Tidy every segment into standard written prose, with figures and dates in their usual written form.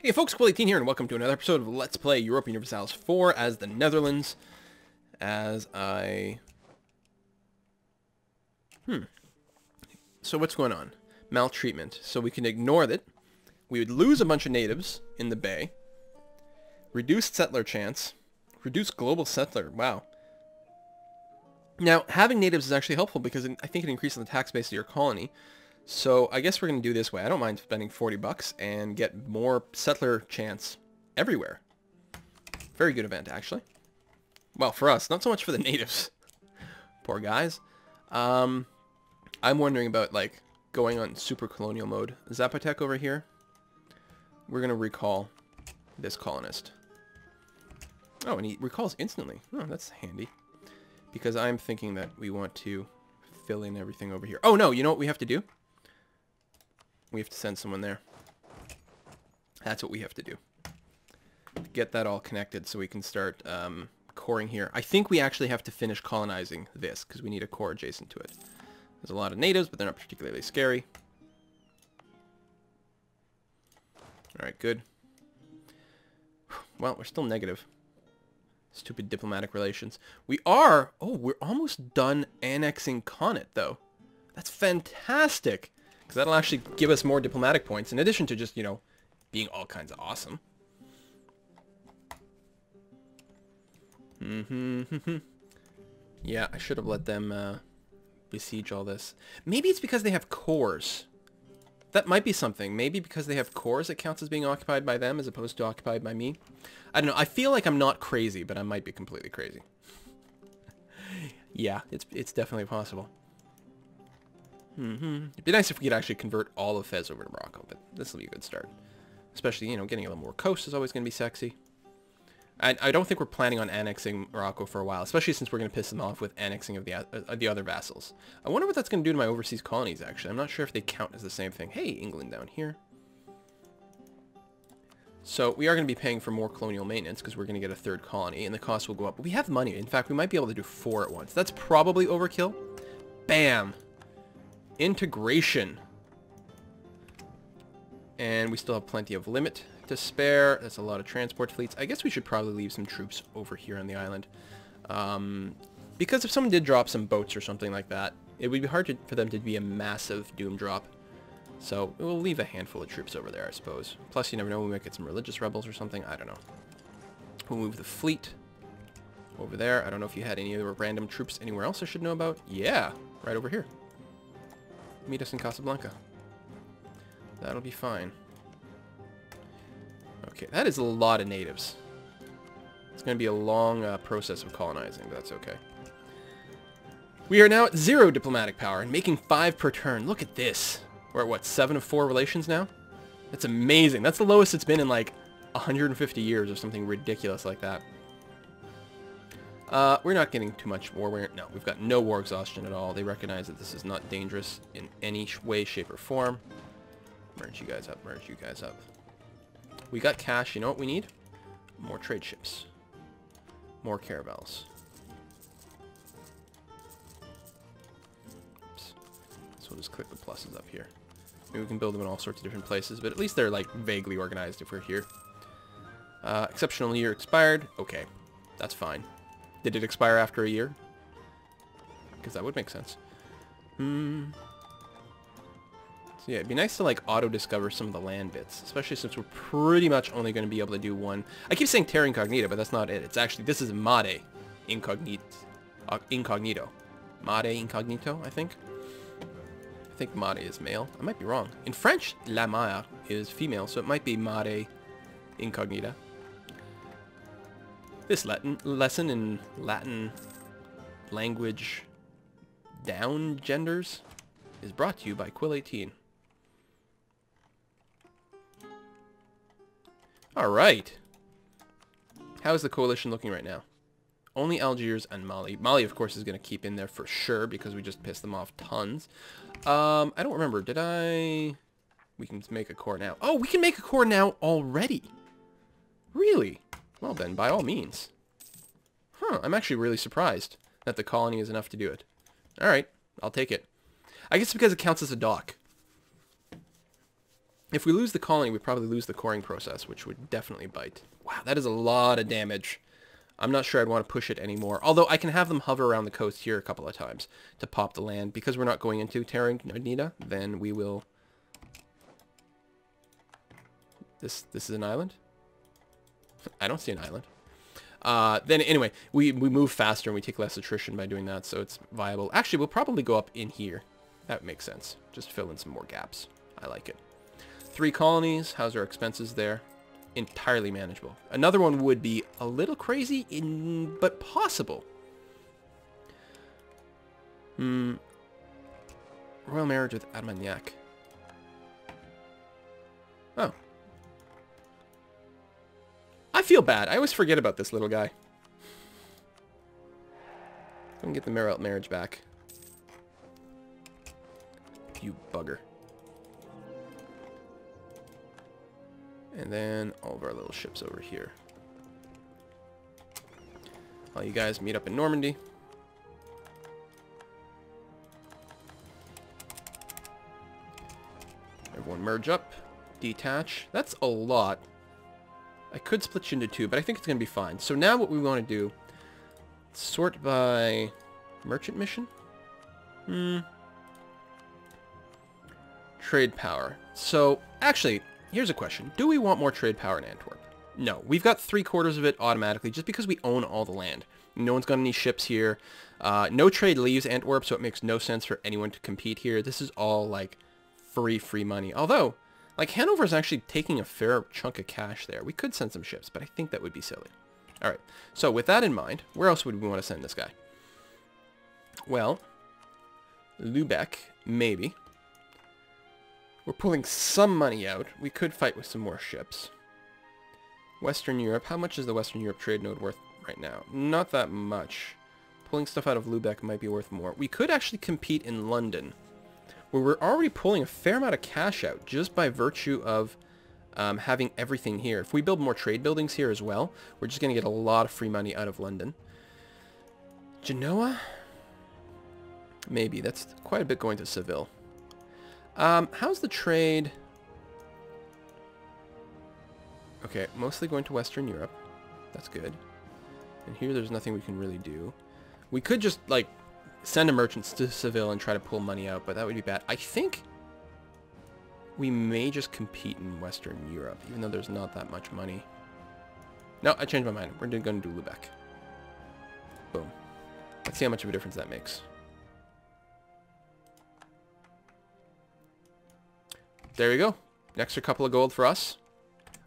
Hey folks, Quill18 here, and welcome to another episode of Let's Play Europa Universalis 4 as the Netherlands. So what's going on? Maltreatment. So we can ignore that. We would lose a bunch of natives in the bay. Reduced settler chance. Reduced global settler. Wow. Now, having natives is actually helpful because I think it increases the tax base of your colony. So I guess we're going to do this way. I don't mind spending 40 bucks and get more settler chance everywhere. Very good event, actually. Well, for us, not so much for the natives. Poor guys. I'm wondering about, like, going on super colonial mode. Zapotec over here. We're going to recall this colonist. Oh, and he recalls instantly. Oh, that's handy. Because I'm thinking that we want to fill in everything over here. Oh, no, you know what we have to do? We have to send someone there. That's what we have to do. Get that all connected so we can start coring here. I think we actually have to finish colonizing this because we need a core adjacent to it. There's a lot of natives, but they're not particularly scary. Alright, good. Well, we're still negative. Stupid diplomatic relations. We are... Oh, we're almost done annexing Connaught, though. That's fantastic. Because that'll actually give us more diplomatic points, in addition to just, you know, being all kinds of awesome. Yeah, I should have let them besiege all this. Maybe it's because they have cores. That might be something. Maybe because they have cores, it counts as being occupied by them as opposed to occupied by me. I don't know. I feel like I'm not crazy, but I might be completely crazy. Yeah, it's definitely possible. It'd be nice if we could actually convert all of Fez over to Morocco, but this will be a good start. Especially, you know, getting a little more coast is always going to be sexy. I don't think we're planning on annexing Morocco for a while, especially since we're going to piss them off with annexing of the other vassals. I wonder what that's going to do to my overseas colonies, actually. I'm not sure if they count as the same thing. Hey, England down here. So we are going to be paying for more colonial maintenance because we're going to get a third colony, and the cost will go up. But we have money. In fact, we might be able to do 4 at once. That's probably overkill. Bam! Integration. And we still have plenty of limit to spare. That's a lot of transport fleets. I guess we should probably leave some troops over here on the island. Because if someone did drop some boats or something like that, it would be hard for them to be a massive doom drop. So we'll leave a handful of troops over there, I suppose. Plus, you never know, we might get some religious rebels or something. I don't know. We'll move the fleet over there. I don't know if you had any other random troops anywhere else I should know about. Yeah, right over here. Meet us in Casablanca. That'll be fine. Okay, that is a lot of natives. It's going to be a long process of colonizing, but that's okay. We are now at 0 diplomatic power and making 5 per turn. Look at this. We're at, what, 7 of 4 relations now? That's amazing. That's the lowest it's been in, like, 150 years or something ridiculous like that. We're not getting too much war. No, we've got no war exhaustion at all. They recognize that this is not dangerous in any way, shape, or form. Merge you guys up. Merge you guys up. We got cash. You know what we need? More trade ships. More caravels. Oops. So we'll just click the pluses up here. Maybe we can build them in all sorts of different places, but at least they're, like, vaguely organized if we're here. Exceptional year expired. Okay. That's fine. Did it expire after a year? Because that would make sense. So yeah, it'd be nice to like auto-discover some of the land bits, especially since we're pretty much only going to be able to do one. I keep saying terra incognita, but that's not it. It's actually, this is mare incognito. Mare incognito, I think. I think mare is male. I might be wrong. In French, la mare is female, so it might be mare incognita. This lesson in Latin language down genders is brought to you by Quill18. Alright. How is the coalition looking right now? Only Algiers and Mali. Mali, of course, is going to keep in there for sure because we just pissed them off tons. I don't remember. Did I... We can make a core now. Oh, we can make a core now already. Really? Well then, by all means. Huh, I'm actually really surprised that the colony is enough to do it. Alright, I'll take it. I guess because it counts as a dock. If we lose the colony, we probably lose the coring process, which would definitely bite. Wow, that is a lot of damage. I'm not sure I'd want to push it anymore. Although I can have them hover around the coast here a couple of times to pop the land. Because we're not going into Terra Incognita, then we will... This is an island? I don't see an island. Then anyway, we move faster and we take less attrition by doing that, so it's viable. Actually, we'll probably go up in here. That makes sense. Just fill in some more gaps. I like it. 3 colonies. How's our expenses there? Entirely manageable. Another one would be a little crazy, but possible. Royal marriage with Armagnac. Oh. I feel bad. I always forget about this little guy. I can get the marriage back. You bugger. And then all of our little ships over here. All you guys meet up in Normandy. Everyone merge up. Detach. That's a lot. I could split you into 2, but I think it's going to be fine. So now what we want to do, sort by merchant mission? Trade power. So, actually, here's a question. Do we want more trade power in Antwerp? No. We've got 3/4 of it automatically just because we own all the land. No one's got any ships here. No trade leaves Antwerp, so it makes no sense for anyone to compete here. This is all, like, free money. Although... like, Hanover's actually taking a fair chunk of cash there. We could send some ships, but I think that would be silly. Alright, so with that in mind, where else would we want to send this guy? Well, Lubeck, maybe. We're pulling some money out. We could fight with some more ships. Western Europe. How much is the Western Europe trade node worth right now? Not that much. Pulling stuff out of Lubeck might be worth more. We could actually compete in London, where we're already pulling a fair amount of cash out just by virtue of having everything here. If we build more trade buildings here as well, we're just going to get a lot of free money out of London. Genoa? Maybe. That's quite a bit going to Seville. How's the trade? Okay, mostly going to Western Europe. That's good. And here there's nothing we can really do. We could just, like, send a merchant to Seville and try to pull money out, but that would be bad. I think we may just compete in Western Europe, even though there's not that much money. No, I changed my mind. We're going to do Lubeck. Boom. Let's see how much of a difference that makes. There you go. An extra couple of gold for us.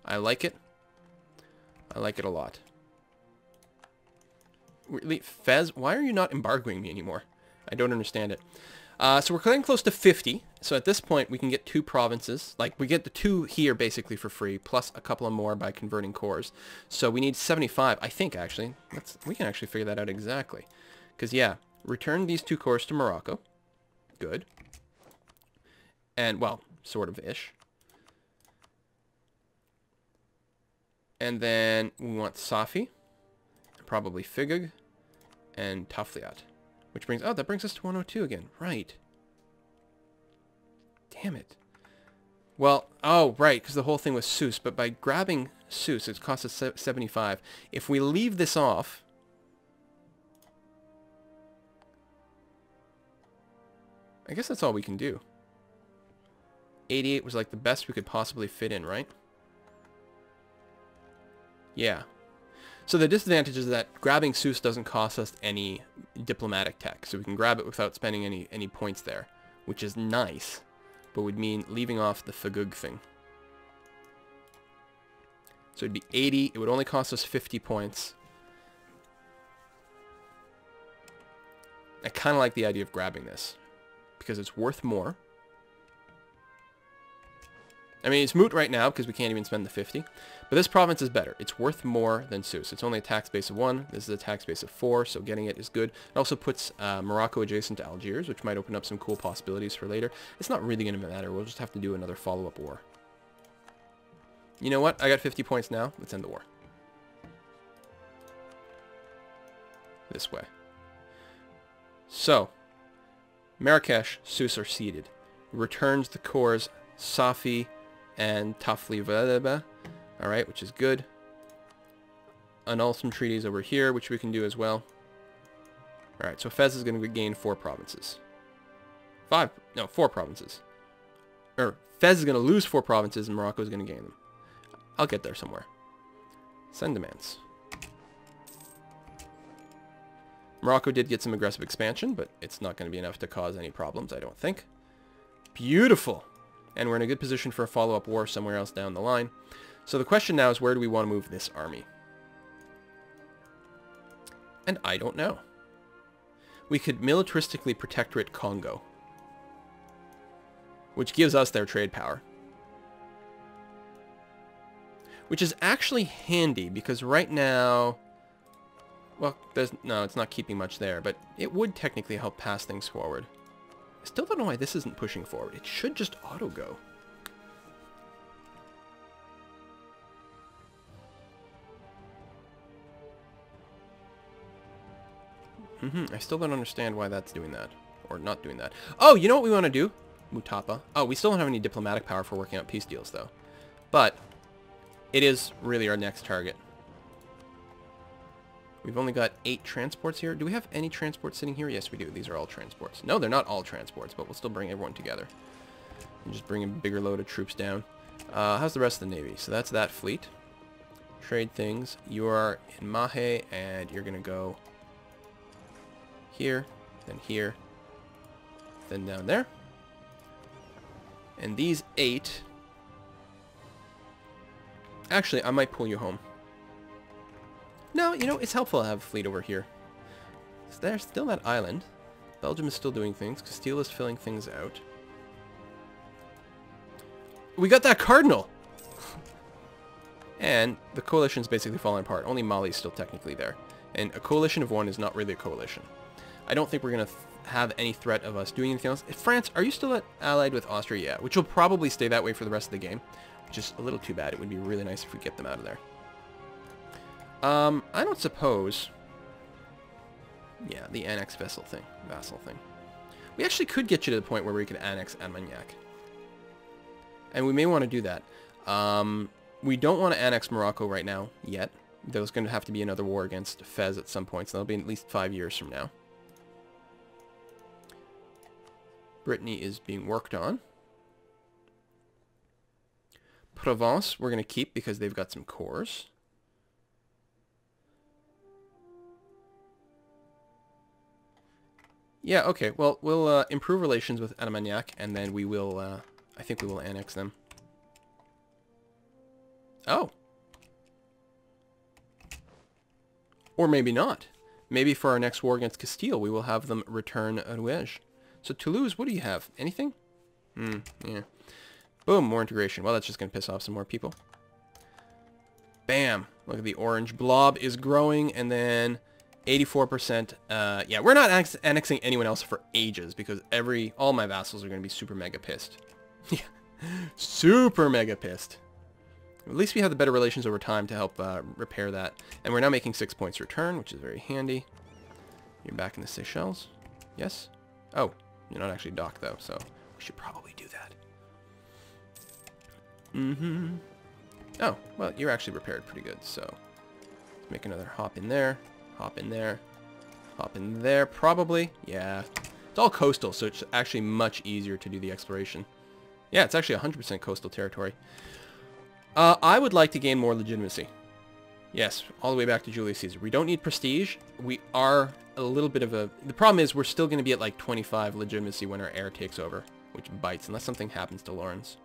I like it. I like it a lot. Really, Fez, why are you not embargoing me anymore? I don't understand it. So we're getting close to 50. So at this point, we can get 2 provinces. Like, we get the 2 here basically for free, plus a couple of more by converting cores. So we need 75, I think, actually. We can actually figure that out exactly. Because, yeah, return these 2 cores to Morocco. Good. And, well, sort of-ish. And then we want Safi. Probably Figug. And Tafliat. Which brings... oh, that brings us to 102 again. Right. Damn it. Well, oh, right, because the whole thing was Seuss. But by grabbing Seuss, it costs us 75. If we leave this off... I guess that's all we can do. 88 was like the best we could possibly fit in, right? Yeah. So the disadvantage is that grabbing Seuss doesn't cost us any diplomatic tech, so we can grab it without spending any points there, which is nice, but would mean leaving off the Fagug thing. So it'd be 80, it would only cost us 50 points. I kind of like the idea of grabbing this, because it's worth more. I mean, it's moot right now because we can't even spend the 50. But this province is better. It's worth more than Seuss. It's only a tax base of 1. This is a tax base of 4, so getting it is good. It also puts Morocco adjacent to Algiers, which might open up some cool possibilities for later. It's not really going to matter. We'll just have to do another follow-up war. You know what? I got 50 points now. Let's end the war. This way. So, Marrakesh, Seuss are ceded. Returns the cores Safi and Tafli, all right, which is good. Annul some treaties over here, which we can do as well. All right, so Fez is going to gain 4 provinces. 4 provinces. Or Fez is going to lose 4 provinces, and Morocco is going to gain them. I'll get there somewhere. Send demands. Morocco did get some aggressive expansion, but it's not going to be enough to cause any problems, I don't think. Beautiful. And we're in a good position for a follow-up war somewhere else down the line. So the question now is, where do we want to move this army? And I don't know. We could militaristically protectorate Congo, which gives us their trade power. Which is actually handy, because right now... Well, no, it's not keeping much there, but it would technically help pass things forward. I still don't know why this isn't pushing forward. It should just auto-go. I still don't understand why that's doing that. Or not doing that. Oh, you know what we want to do? Mutapa. Oh, we still don't have any diplomatic power for working out peace deals, though. But it is really our next target. We've only got 8 transports here. Do we have any transports sitting here? Yes, we do. These are all transports. No, they're not all transports, but we'll still bring everyone together. And just bring a bigger load of troops down. How's the rest of the Navy? So that's that fleet. Trade things. You are in Mahe, and you're going to go here, then down there. And these 8... Actually, I might pull you home. No, you know, it's helpful to have a fleet over here. So there's still that island. Belgium is still doing things. Castile is filling things out. We got that cardinal! And the coalition's basically falling apart. Only Mali's still technically there. And a coalition of 1 is not really a coalition. I don't think we're going to have any threat of us doing anything else. France, are you still allied with Austria? Yeah, which will probably stay that way for the rest of the game. Which is a little too bad. It would be really nice if we get them out of there. I don't suppose... Yeah, the annex vassal thing. We actually could get you to the point where we could annex Armagnac. And we may want to do that. We don't want to annex Morocco right now, yet. There's going to have to be another war against Fez at some point, so that'll be at least 5 years from now. Brittany is being worked on. Provence we're going to keep because they've got some cores. Yeah, okay. Well, we'll improve relations with Armagnac, and then we will, I think we will annex them. Oh. Or maybe not. Maybe for our next war against Castile, we will have them return Rouge. So Toulouse, what do you have? Anything? Yeah. Boom, more integration. Well, that's just going to piss off some more people. Bam. Look at the orange blob is growing, and then 84%. Yeah, we're not annexing anyone else for ages, because all my vassals are going to be super mega pissed. Yeah, super mega pissed. At least we have the better relations over time to help repair that. And we're now making 6 points return, which is very handy. You're back in the Seychelles. Yes? Oh, you're not actually docked, though, so we should probably do that. Oh, well, you're actually repaired pretty good, so let's make another hop in there, hop in there, hop in there, probably. Yeah, it's all coastal, so it's actually much easier to do the exploration. Yeah, it's actually 100% coastal territory. I would like to gain more legitimacy. Yes, all the way back to Julius Caesar. We don't need prestige. We are a little bit of a... The problem is we're still going to be at like 25 legitimacy when our heir takes over, which bites unless something happens to Lawrence.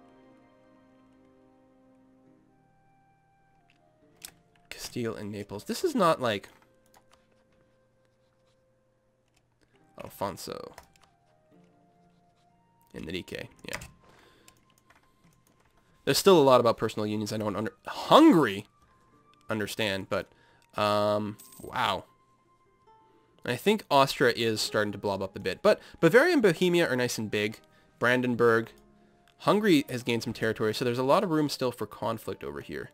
Castile and Naples. This is not like... Alfonso. Enrique, yeah. There's still a lot about personal unions I don't understand, but, wow. I think Austria is starting to blob up a bit, but Bavaria and Bohemia are nice and big. Brandenburg. Hungary has gained some territory, so there's a lot of room still for conflict over here.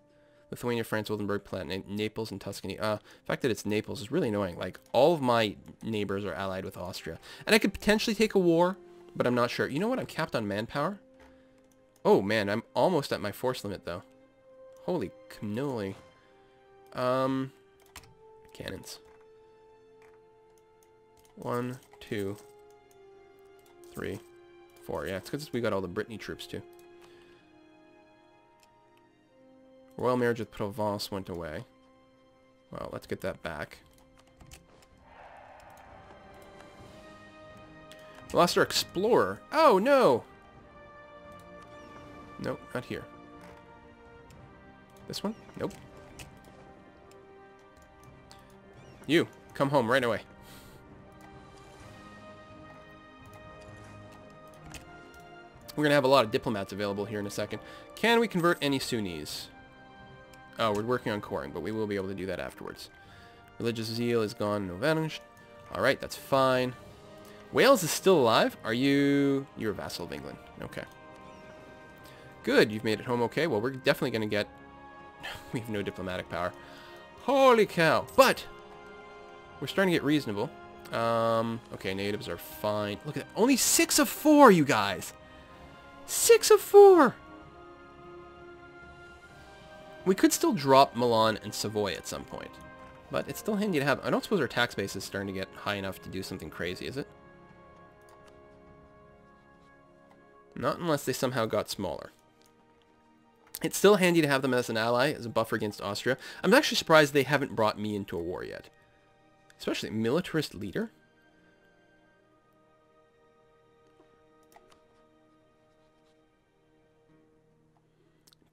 Lithuania, France, Oldenburg, Palatinate, Naples, and Tuscany. The fact that it's Naples is really annoying. Like, all of my neighbors are allied with Austria. And I could potentially take a war, but I'm not sure. You know what? I'm capped on manpower. Oh, man, I'm almost at my force limit, though. Holy cannoli. Cannons. 1, 2, 3, 4. Yeah, it's because we got all the Brittany troops, too. Royal marriage with Provence went away. Well, let's get that back. We lost our explorer. Oh, no! Nope, not here. This one? Nope. You, come home right away. We're going to have a lot of diplomats available here in a second. Can we convert any Sunnis? Oh, we're working on coring, but we will be able to do that afterwards. Religious zeal is gone and avenged. Alright, that's fine. Wales is still alive? Are you... You're a vassal of England. Okay. Good, you've made it home okay. Well, we're definitely going to get... We have no diplomatic power. Holy cow. But! We're starting to get reasonable. Okay, natives are fine. Look at that. Only 6 of 4, you guys! 6 of 4! We could still drop Milan and Savoy at some point. But it's still handy to have. I don't suppose our tax base is starting to get high enough to do something crazy, is it? Not unless they somehow got smaller. It's still handy to have them as an ally, as a buffer against Austria. I'm actually surprised they haven't brought me into a war yet. Especially militarist leader.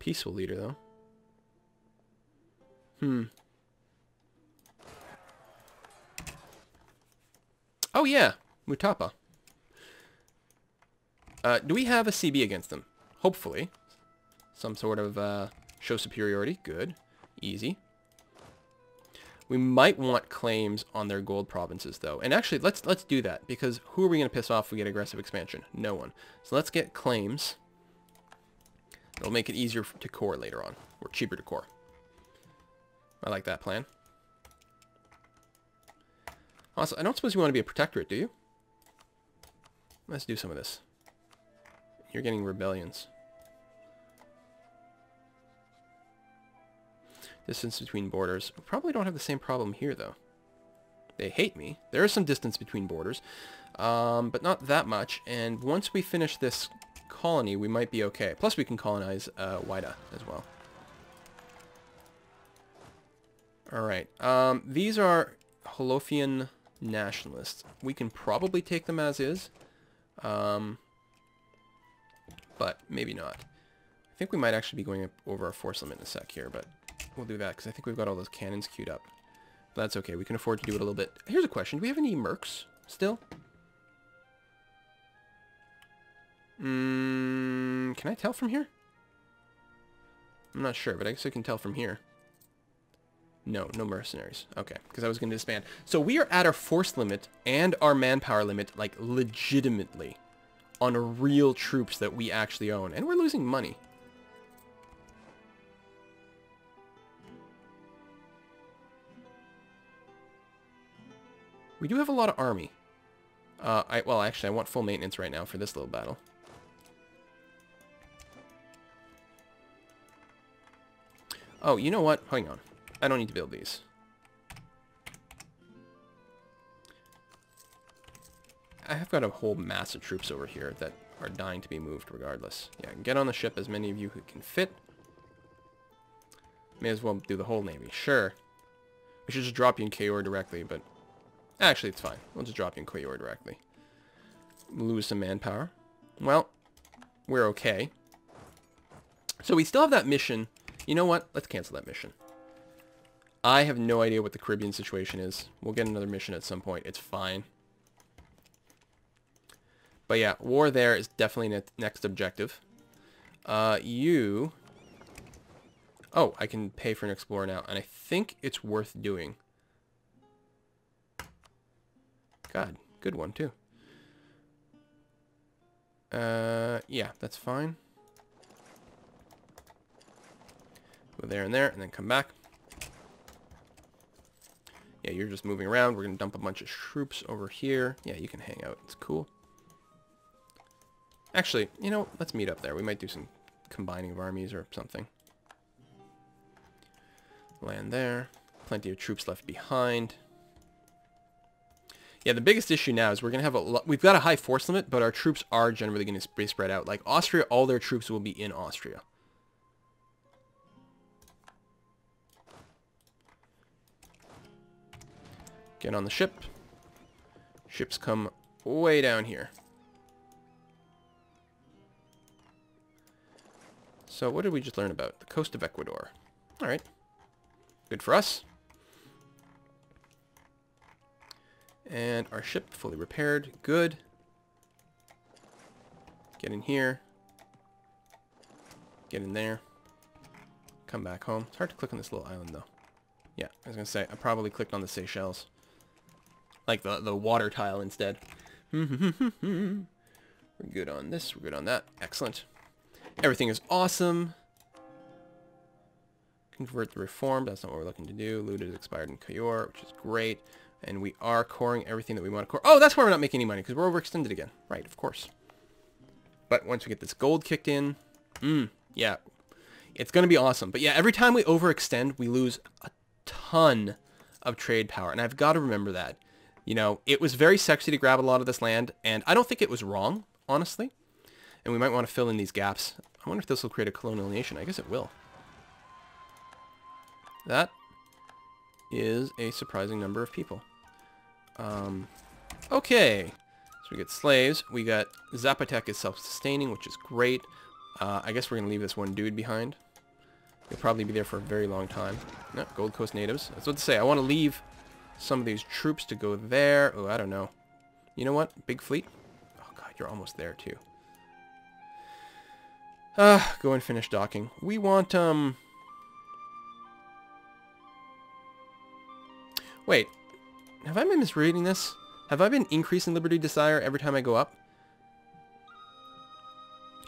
Peaceful leader, though. Oh, yeah. Mutapa. Do we have a CB against them? Hopefully. Some sort of show superiority. Good. Easy. We might want claims on their gold provinces, though. And actually, let's do that, because who are we going to piss off if we get aggressive expansion? No one. So let's get claims. It'll make it easier to core later on, or cheaper to core. I like that plan. Also, I don't suppose you want to be a protectorate, do you? Let's do some of this. You're getting rebellions. Distance between borders. We probably don't have the same problem here, though. They hate me. There is some distance between borders, but not that much. And once we finish this colony, we might be okay. Plus, we can colonize Wida as well. Alright. These are Holofian nationalists. We can probably take them as is, but maybe not. I think we might actually be going over our force limit in a sec here, but we'll do that because I think we've got all those cannons queued up. But that's okay. We can afford to do it a little bit. Here's a question. Do we have any mercs still? Can I tell from here? I'm not sure, but I guess I can tell from here. No, no mercenaries. Okay, because I was going to disband. So we are at our force limit and our manpower limit, like, legitimately, on real troops that we actually own. And we're losing money. We do have a lot of army. Well, actually, I want full maintenance right now for this little battle. Oh, you know what? Hang on. I don't need to build these. I have got a whole mass of troops over here that are dying to be moved regardless. Yeah, get on the ship, as many of you who can fit. May as well do the whole navy. Sure. We should just drop you in Kayor directly, but... Actually, it's fine. We'll just drop you in Kayor directly. Lose some manpower. Well, we're okay. So we still have that mission. You know what? Let's cancel that mission. I have no idea what the Caribbean situation is. We'll get another mission at some point. It's fine. But yeah, war there is definitely next objective. You... Oh, I can pay for an explorer now, and I think it's worth doing. God, good one, too. Yeah, that's fine. Go there and there, and then come back. Yeah, you're just moving around. We're going to dump a bunch of troops over here. Yeah, you can hang out. It's cool. Actually, you know, let's meet up there. We might do some combining of armies or something. Land there. Plenty of troops left behind. Yeah, the biggest issue now is we're going to have we've got a high force limit, but our troops are generally going to be spread out. Like Austria, all their troops will be in Austria. Get on the ship. Ships come way down here. So what did we just learn about? The coast of Ecuador. All right. Good for us. And our ship fully repaired. Good. Get in here. Get in there. Come back home. It's hard to click on this little island though. Yeah, I was going to say, I probably clicked on the Seychelles. Like the water tile instead. We're good on this. We're good on that. Excellent. Everything is awesome. Convert the reform. That's not what we're looking to do. Loot is expired in Cayor, which is great. And we are coring everything that we want to core. Oh, that's why we're not making any money, because we're overextended again. Right, of course. But once we get this gold kicked in, yeah, it's going to be awesome. But yeah, every time we overextend, we lose a ton of trade power. And I've got to remember that. You know, it was very sexy to grab a lot of this land, and I don't think it was wrong, honestly. And we might want to fill in these gaps. I wonder if this will create a colonial nation. I guess it will. That is a surprising number of people. Okay. So we get slaves. We got Zapotec is self-sustaining, which is great. I guess we're going to leave this one dude behind. He'll probably be there for a very long time. No, Gold Coast natives. That's what to say. I want to leave some of these troops to go there. Oh, I don't know. You know what? Big fleet? Oh, God, you're almost there, too. Go and finish docking. We want, Wait. Have I been misreading this? Have I been increasing Liberty Desire every time I go up?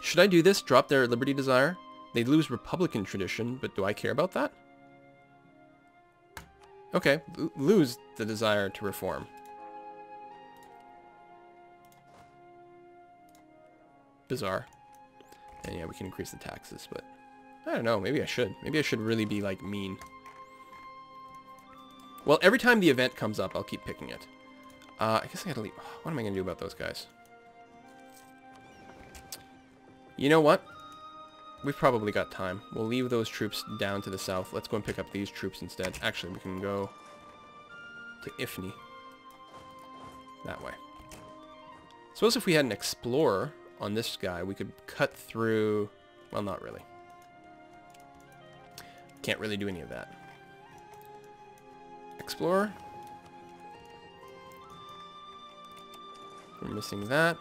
Should I do this? Drop their Liberty Desire? They lose Republican tradition, but do I care about that? Okay, lose the desire to reform. Bizarre. And yeah, we can increase the taxes, but I don't know, maybe I should. Maybe I should really be, like, mean. Well, every time the event comes up, I'll keep picking it. I guess I gotta leave. What am I gonna do about those guys? You know what? We've probably got time. We'll leave those troops down to the south. Let's go and pick up these troops instead. Actually, we can go to Ifni. That way. Suppose if we had an explorer on this guy, we could cut through... Well, not really. Can't really do any of that. Explorer. We're missing that.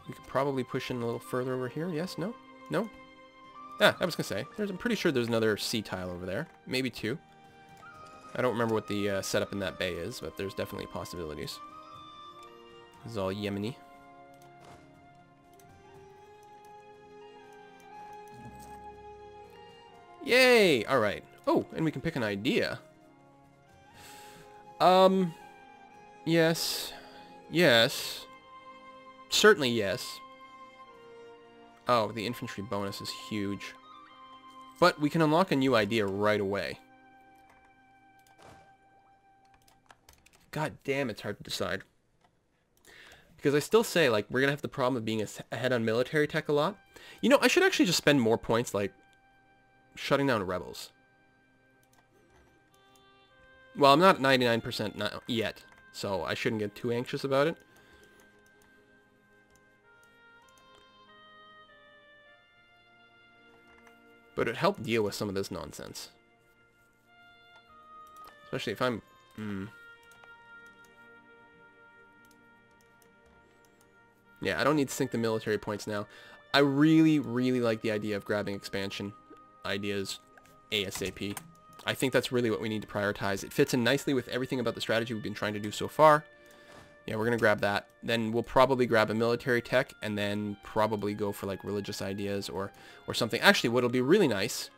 We could probably push in a little further over here. Yes? No? No? Ah, I was going to say. I'm pretty sure there's another sea tile over there. Maybe two. I don't remember what the setup in that bay is, but there's definitely possibilities. This is all Yemeni. Yay! Alright. Oh, and we can pick an idea. Yes. Yes. Certainly yes. Oh, the infantry bonus is huge. But we can unlock a new idea right away. God damn, it's hard to decide. Because I still say, like, we're going to have the problem of being ahead on military tech a lot. You know, I should actually just spend more points, like, shutting down rebels. Well, I'm not 99% yet, so I shouldn't get too anxious about it. But it helped deal with some of this nonsense. Especially if I'm... Yeah, I don't need to sink the military points now. I really, really like the idea of grabbing expansion ideas ASAP. I think that's really what we need to prioritize. It fits in nicely with everything about the strategy we've been trying to do so far. Yeah, we're going to grab that. Then we'll probably grab a military tech and then probably go for like religious ideas or something. Actually, what'll be really nice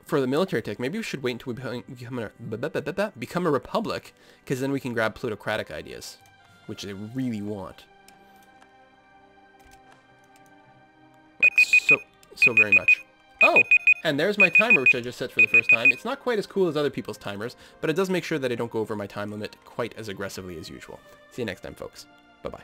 for the military tech, maybe we should wait until we become a republic, because then we can grab plutocratic ideas, which they really want. so very much. Oh, and there's my timer, which I just set for the first time. It's not quite as cool as other people's timers, but it does make sure that I don't go over my time limit quite as aggressively as usual. See you next time, folks. Bye-bye.